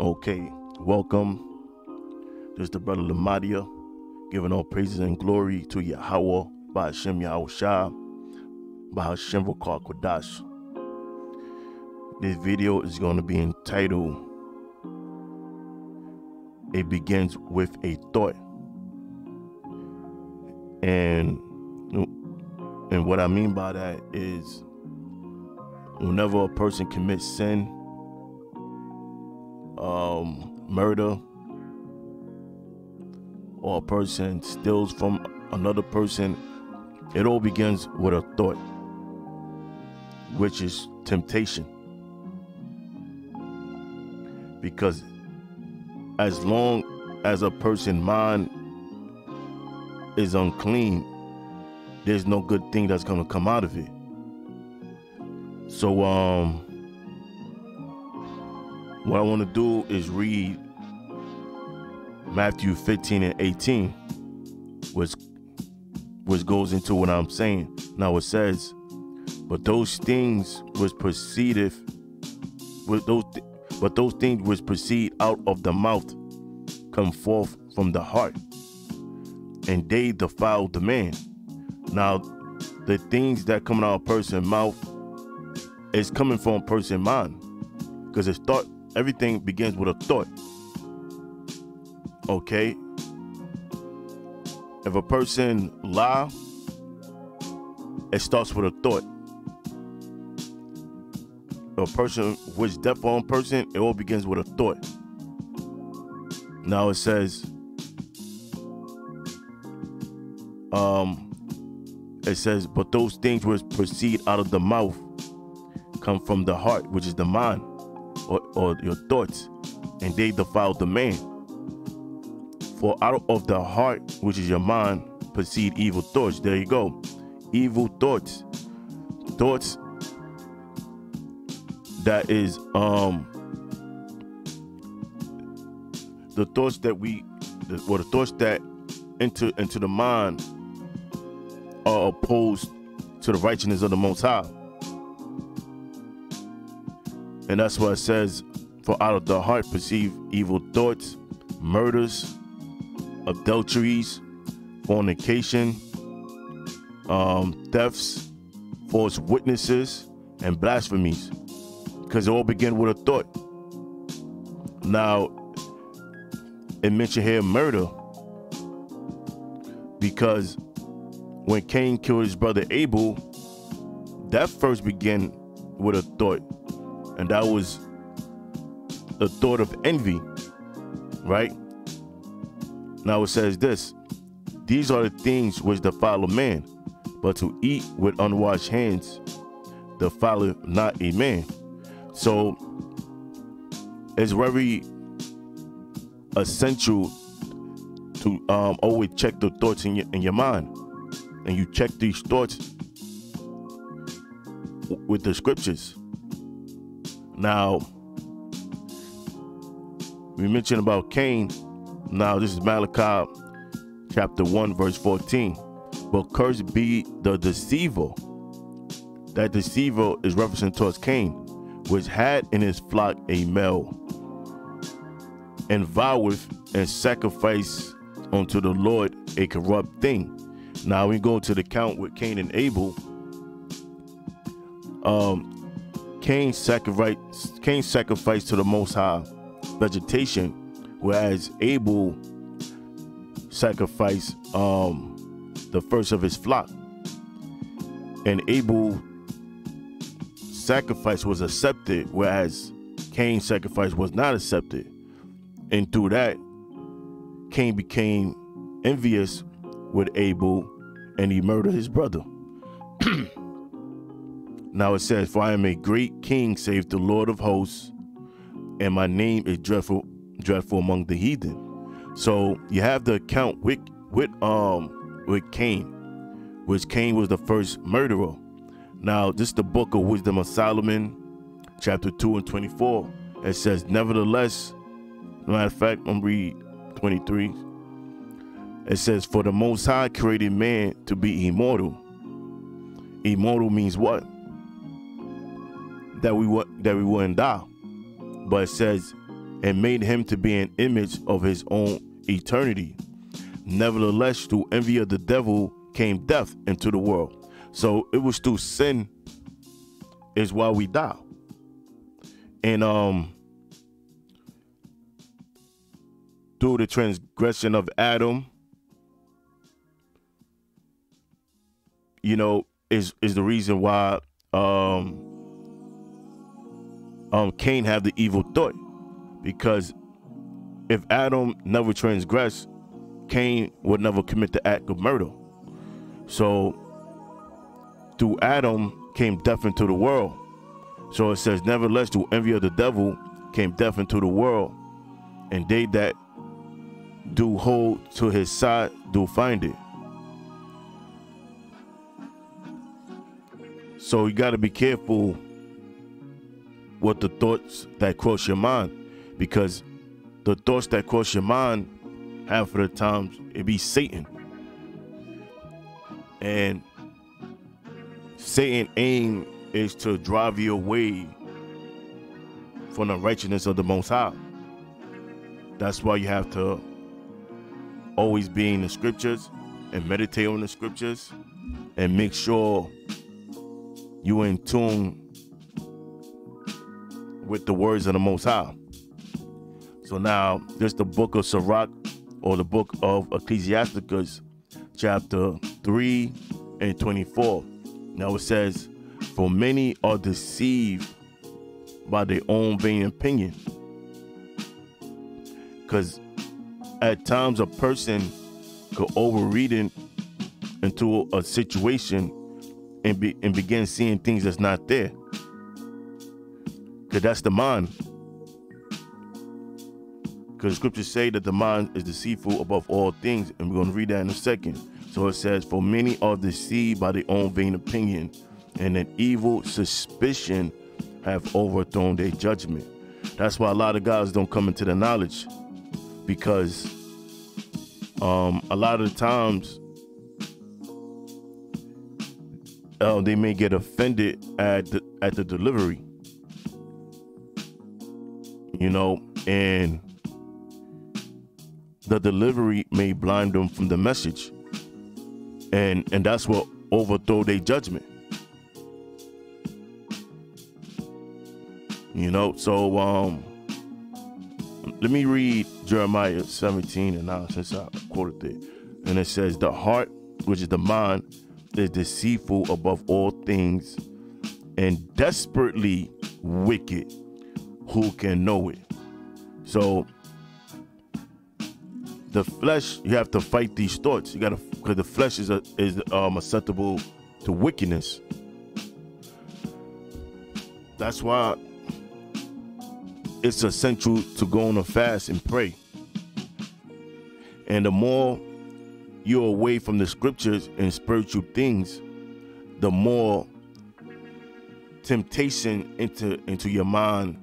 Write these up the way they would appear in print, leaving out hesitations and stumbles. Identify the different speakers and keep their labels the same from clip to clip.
Speaker 1: Okay, welcome. This is the brother Lamadia, giving all praises and glory to Yahweh, by Hashem Yahweh Shah, by Hashem V'Kar Kodash. This video is going to be entitled, It Begins with a Thought. And what I mean by that is, whenever a person commits sin, murder, or a person steals from another person, it all begins with a thought, which is temptation. Because as long as a person's mind is unclean, there's no good thing that's going to come out of it. So what I want to do is read Matthew 15 and 18, which goes into what I'm saying. Now it says, but those things which proceed out of the mouth come forth from the heart, and they defile the man. Now, the things that come out of a person's mouth is coming from a person's mind, because it's thought. Everything begins with a thought. Okay? If a person lies, it starts with a thought. If a person which death on a person, it all begins with a thought. Now it says, but those things which proceed out of the mouth come from the heart, which is the mind, or your thoughts, and they defile the man. For out of the heart, which is your mind, proceed evil thoughts. There you go. Evil thoughts. Thoughts that is the thoughts that enter into the mind are opposed to the righteousness of the Most High. And that's what it says, for out of the heart perceive evil thoughts, murders, adulteries, fornication, thefts, false witnesses, and blasphemies. Because it all begin with a thought. Now, it mentioned here murder, because when Cain killed his brother Abel, that first began with a thought. And that was the thought of envy, right? Now it says this, these are the things which defile a man, but to eat with unwashed hands defileth not a man. So it's very essential to always check the thoughts in your mind. And you check these thoughts with the scriptures. Now, we mentioned about Cain. Now, this is Malachi chapter 1, verse 14. But cursed be the deceiver. That deceiver is referencing towards Cain, which had in his flock a male, and voweth and sacrifice unto the Lord a corrupt thing. Now, we go to the count with Cain and Abel. Cain sacrificed to the Most High vegetation, whereas Abel sacrificed the first of his flock. And Abel's sacrifice was accepted, whereas Cain's sacrifice was not accepted. And through that, Cain became envious with Abel, and he murdered his brother. Now it says, for I am a great king, saith the Lord of hosts, and my name is dreadful among the heathen. So you have the account with Cain, which Cain was the first murderer. Now this is the book of Wisdom of Solomon, chapter 2 and 24. It says, nevertheless, matter of fact, I'm read 23. It says, for the Most High created man to be immortal. Immortal means what? That we wouldn't die. But it says and made him to be an image of his own eternity. Nevertheless, through envy of the devil came death into the world. So it was through sin is why we die. And through the transgression of Adam, is the reason why Cain had the evil thought. Because if Adam never transgressed, Cain would never commit the act of murder. So through Adam came death into the world. So it says, nevertheless, through envy of the devil came death into the world, and they that do hold to his side do find it. So you got to be careful with the thoughts that cross your mind, because the thoughts that cross your mind, half of the times, it be Satan. And Satan's aim is to drive you away from the righteousness of the Most High. That's why you have to always be in the scriptures and meditate on the scriptures and make sure you're in tune with the words of the Most High. So now, there's the book of Sirach, or the book of Ecclesiasticus, chapter 3 and 24. Now it says, for many are deceived by their own vain opinion. Because at times a person could overread into a situation and begin seeing things that's not there. Because that's the mind. Because the scriptures say that the mind is deceitful above all things, and we're going to read that in a second. So it says, for many are deceived by their own vain opinion, and an evil suspicion have overthrown their judgment. That's why a lot of guys don't come into the knowledge, because a lot of the times they may get offended at the delivery, and the delivery may blind them from the message, and that's what overthrow their judgment. So let me read Jeremiah 17:9, since I quoted it. And it says, the heart, which is the mind, is deceitful above all things and desperately wicked. Who can know it? So the flesh, you have to fight these thoughts. You gotta, because the flesh is susceptible to wickedness. That's why it's essential to go on a fast and pray. And the more you're away from the scriptures and spiritual things, the more temptation into your mind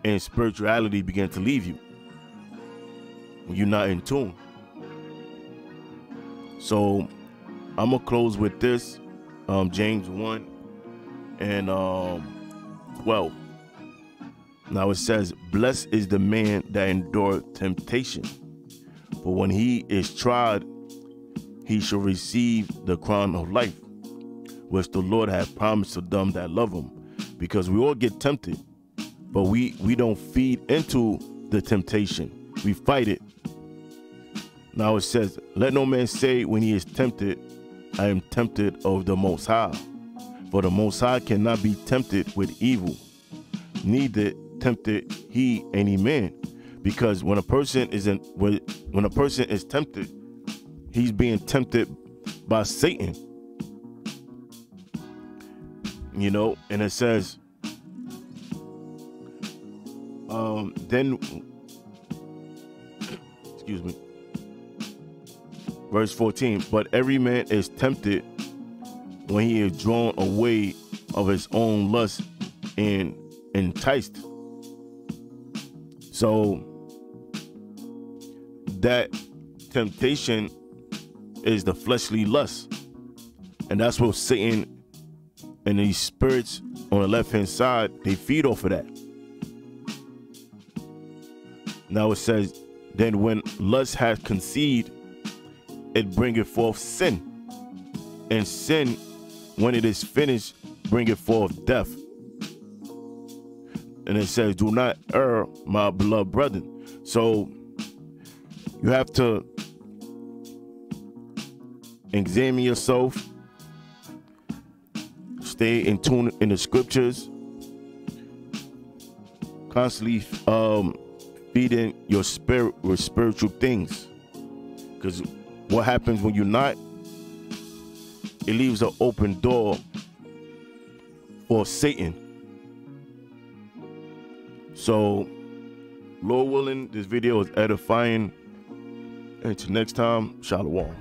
Speaker 1: and spirituality begin to leave you when you're not in tune. So I'm gonna close with this, James 1 and 12. Now it says, blessed is the man that endureth temptation, for when he is tried, he shall receive the crown of life, which the Lord hath promised to them that love him. Because we all get tempted, but we don't feed into the temptation. We fight it. Now it says, let no man say when he is tempted, I am tempted of the Most High. For the Most High cannot be tempted with evil, neither tempted he any man. Because when a person is tempted, he's being tempted by Satan. And it says, then, excuse me, verse 14, but every man is tempted when he is drawn away of his own lust and enticed. So that temptation is the fleshly lust, and that's what Satan and these spirits on the left hand side, they feed off of that. Now it says, then when lust hath conceived, it bringeth forth sin. And sin, when it is finished, bringeth forth death. And it says, do not err, my beloved brethren. So you have to examine yourself, stay in tune in the scriptures, constantly feeding your spirit with spiritual things. Because what happens when you're not, it leaves an open door for Satan. So, Lord willing, this video is edifying. Until next time, Shalom.